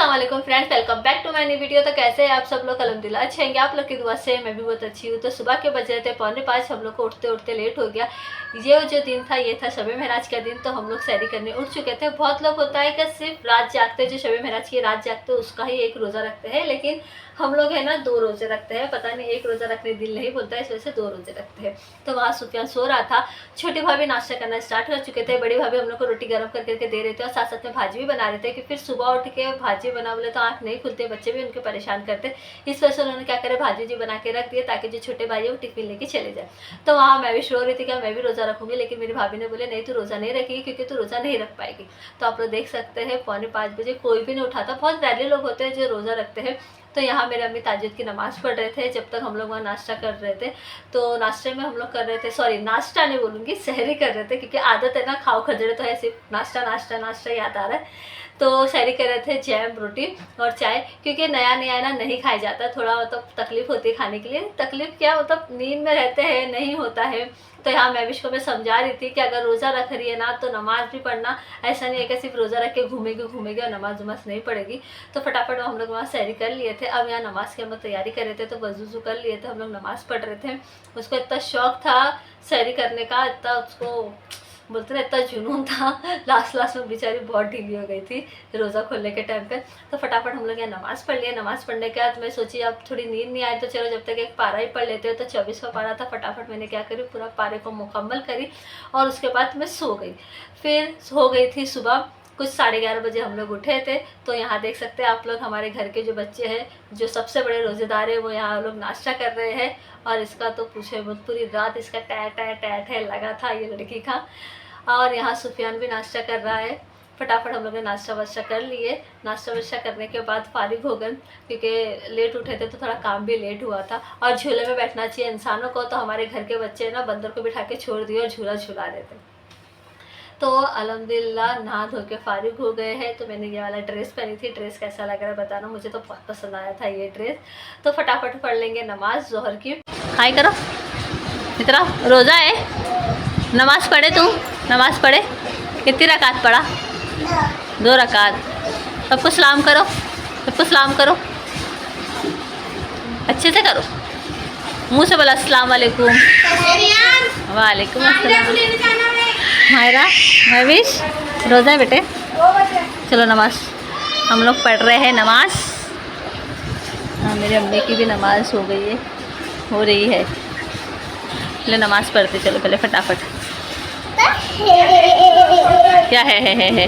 अस्सलाम वालेकुम friends, welcome back to my new video. तो कैसे हैं आप सब लोग? अल्हम्दुलिल्लाह अच्छे हैं। आप लोग की दुआ से मैं भी बहुत अच्छी हूँ। तो सुबह के बज रहे थे 4:45, हम लोग को उठते उठते लेट हो गया। ये जो दिन था ये था शब महराज का दिन। तो हम लोग सैरी करने उठ चुके थे। बहुत लोग होता है कि सिर्फ रात जागते, जो शब महराज की रात जागते उसका ही एक रोज़ा रखते हैं, लेकिन हम लोग है ना 2 रोज़े रखते हैं। पता नहीं एक रोज़ा रखने दिल नहीं बोलता है, इस वजह से 2 रोज़े रखते हैं। तो वहाँ सुफियान सो रहा था, छोटी भाभी नाश्ता करना स्टार्ट कर चुके थे, बड़ी भाभी हम लोग को रोटी गर्म करके दे रहे थे और साथ साथ में भाजी भी बना रहे थे कि फिर सुबह उठ के भाजी बना बोले तो आँख नहीं खुलते, बच्चे भी उनके परेशान करते। इस वजह से उन्होंने क्या करे, भाजी जी बना के रख दिए ताकि जो छोटे भाई है वो टिफिन लेके चले जाए। तो वहाँ मैं भी रो रही थी कि मैं भी रोज़ा रखूँगी, लेकिन मेरी भाभी ने बोले नहीं तू रोज़ा नहीं रखेगी क्योंकि तू रोज़ा नहीं रख पाएगी। तो आप लोग देख सकते हैं 4:45 बजे कोई भी नहीं उठाता। बहुत रैली लोग होते हैं जो रोज़ा रखते हैं। तो यहाँ मेरे अम्मी ताज्जुद की नमाज़ पढ़ रहे थे जब तक हम लोग वहाँ नाश्ता कर रहे थे। तो नाश्ते में हम लोग कर रहे थे, सॉरी नाश्ता नहीं बोलूँगी, सहरी कर रहे थे क्योंकि आदत है ना खाओ खजड़े तो है, सिर्फ नाश्ता नाश्ता नाश्ता याद आ रहा है। तो सहरी कर रहे थे, जैम रोटी और चाय, क्योंकि नया नया ना नहीं खाया जाता, थोड़ा मतलब तकलीफ़ होती है खाने के लिए। तकलीफ़ क्या मतलब नींद में रहते हैं नहीं होता है। तो यहाँ मैविश को मैं समझा रही थी कि अगर रोज़ा रख रही है ना तो नमाज़ भी पढ़ना, ऐसा नहीं है कि सिर्फ रोज़ा रख के घूमेगी और नमाज वमाज नहीं पढ़ेगी। तो फटाफट हम लोग वहाँ सहरी कर लिए थे। अब यहाँ नमाज़ की हम लोग तैयारी कर रहे थे, तो वज़ू कर लिए थे, हम लोग नमाज़ पढ़ रहे थे। उसको इतना शौक़ था सहरी करने का, इतना उसको बोलते ना इतना जुनून था। लास्ट में बेचारी बहुत ढीली हो गई थी रोज़ा खोलने के टाइम पे। तो फटाफट हम लोग यहाँ नमाज़ पढ़ लिया। नमाज़ पढ़ने के बाद मैं सोची अब थोड़ी नींद नहीं आई तो चलो जब तक एक पारा ही पढ़ लेते हो। तो 24वां पारा था, फटाफट मैंने क्या करी पूरा पारे को मुकम्मल करी और उसके बाद मैं सो गई। फिर सो गई थी, सुबह कुछ 11:30 बजे हम लोग उठे थे। तो यहाँ देख सकते हैं आप लोग हमारे घर के जो बच्चे हैं, जो सबसे बड़े रोज़ेदार है, वो यहाँ लोग नाश्ता कर रहे हैं। और इसका तो पूछे मत, पूरी रात इसका टैट लगा था ये लड़की का। और यहाँ सुफियान भी नाश्ता कर रहा है। फटाफट हम लोग ने नाश्ता वाश्ता कर लिए। नाश्ता वाश्ता करने के बाद फारिग हो गए क्योंकि लेट उठे थे तो थोड़ा काम भी लेट हुआ था। और झूले में बैठना चाहिए इंसानों को, तो हमारे घर के बच्चे ना बंदर को बिठा के छोड़ दिए और झूला झूला रहे थे। तो अल्हम्दुलिल्लाह नहा धो के फारिग हो गए हैं। तो मैंने ये वाला ड्रेस पहनी थी, ड्रेस कैसा लग रहा है बताना, मुझे तो बहुत पसंद आया था ये ड्रेस। तो फटाफट पढ़ लेंगे नमाज ज़ोहर की। हाय करो इतना, रोज़ा है, नमाज़ पढ़े तू, नमाज़ पढ़े। कितनी रकात पढ़ा? 2 रकात। सबको सलाम करो, सबको सलाम करो, अच्छे से करो, मुँह से बोला अस्सलाम वालेकुम। वालेकुम अस्सलाम। मायरा, महविश, रोज़ा है बेटे, चलो नमाज। हम लोग पढ़ रहे हैं नमाज। हाँ मेरी अम्मी की भी नमाज हो गई है, हो रही है। पहले नमाज़ पढ़ते चलो पहले फटाफट। क्या है।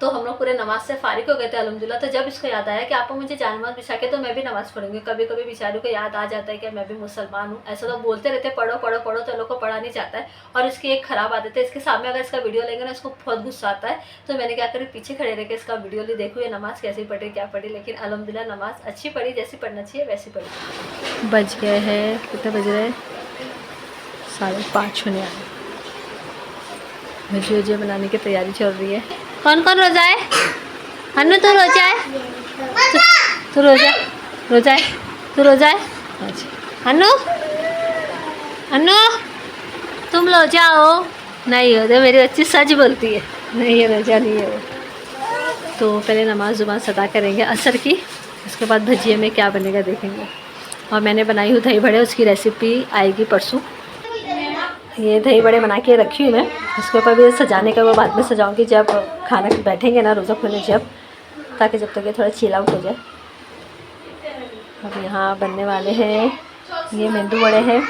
तो हम लोग पूरे नमाज से फारिग हो गए थे अल्हम्दुलिल्लाह। तो जब इसको याद आया कि आपको मुझे जानमाज बिछा के तो मैं भी नमाज़ पढ़ूंगी। कभी कभी बेचारों को याद आ जाता है कि मैं भी मुसलमान हूँ। ऐसा तो बोलते रहते पढ़ो पढ़ो पढ़ो, तो लोग को पढ़ा नहीं जाता है। और इसकी एक ख़राब आदत है, इसके सामने अगर इसका वीडियो लेंगे ना इसको बहुत गुस्सा आता है। तो मैंने क्या करी, पीछे खड़े रह के इसका वीडियो ली, देखूँ ये नमाज़ कैसी पढ़ी क्या पढ़ी। लेकिन अल्हम्दुलिल्लाह नमाज़ अच्छी पढ़ी, जैसी पढ़ना चाहिए वैसी पढ़ी। बज गए हैं, कितने बज रहे हैं? 5:30 होने आए। भजी वजी बनाने की तैयारी चल रही है। कौन कौन रोज़ा है? अन्नू तू रोज़ा है? तू रोज़ा है? तू रोज़ा है? अच्छा अन्नू, अन्नू तुम रोज़ा हो? नहीं हो तो मेरी बच्ची सच बोलती है, नहीं ये रोज़ा नहीं है वो। तो पहले नमाज जुबान अदा करेंगे असर की, उसके बाद भजिए में क्या बनेगा देखेंगे। और मैंने बनाई हूँ दही बड़े, उसकी रेसिपी आएगी परसों। ये दही बड़े बना के रखी हूँ मैं, इसके ऊपर भी सजाने का वो बाद में सजाऊंगी जब खाना बैठेंगे ना रोज़ा खोलने, जब, ताकि जब तक ये थोड़ा चिल आउट हो जाए। अब यहाँ बनने वाले हैं ये मेंदू बड़े हैं,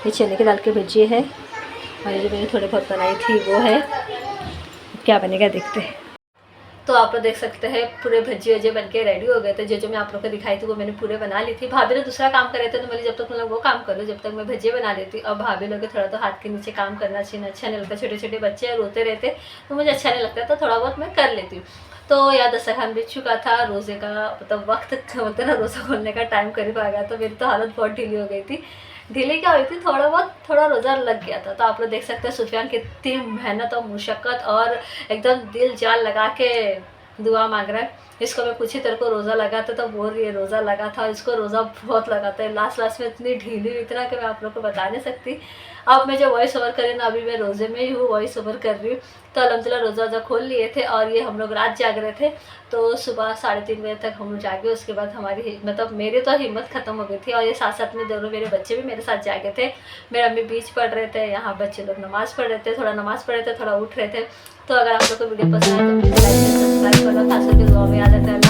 ये चने की दाल की भुजिया है, और ये जो मैंने थोड़े बहुत बनाई थी वो है। क्या बनेगा देखते हैं। तो आप लोग देख सकते हैं पूरे भजी वजी बन के रेडी हो गए थे। जो मैं आप लोग को दिखाई थी वो मैंने पूरे बना ली थी। भाभी ने दूसरा काम कर रहे थे तो मैंने जब तक तुम लोग वो काम करो जब तक मैं भजिए बना लेती। और भाभी लोग थोड़ा तो हाथ के नीचे काम करना चाहिए, अच्छा नहीं लगता, छोटे छोटे बच्चे रोते रहते तो मुझे अच्छा नहीं लगता, तो थोड़ा बहुत मैं कर लेती हूँ। तो याद दस्तरखान बिछ चुका था, रोज़े का मतलब वक्त बोलते ना रोज़ा खोलने का टाइम करीब आ गया। तो मेरी तो हालत बहुत ढीली हो गई थी। ढीली क्या हुई थी, थोड़ा रोज़ा लग गया था। तो आप लोग देख सकते हैं सुफियान कितनी मेहनत और मुशक्क़त और एकदम दिल जान लगा के दुआ मांग रहा है। इसको मैं पूछी तेरे को रोज़ा लगा था, तो बोल रही है रोज़ा लगा था। इसको रोज़ा बहुत लगा था, लास्ट में इतनी ढीली हुई इतना कि मैं आप लोग को बता नहीं सकती। अब मैं जो वॉइस ओवर कर रही हूँ ना, अभी मैं रोज़े में ही हूँ, वॉइस ओवर कर रही हूँ। तो अल्हम्दुलिल्लाह रोज़ा खोल लिए थे और ये हम लोग रात जाग रहे थे। तो सुबह 3:30 बजे तक हम लोग जागे। उसके बाद हमारी मतलब मेरी तो हिम्मत ख़त्म हो गई थी, और ये साथ में दोनों मेरे बच्चे भी मेरे साथ जागे थे। मेरे अम्मी बीच पढ़ रहे थे, यहाँ बच्चे लोग नमाज़ पढ़ रहे थे, थोड़ा नमाज़ पढ़ रहे थे, थोड़ा उठ रहे थे। तो अगर आप लोग को वीडियो पसंद है तो प्लीज़ लाइक सब्सक्राइब करना, खास करके दुआ में याद रखना।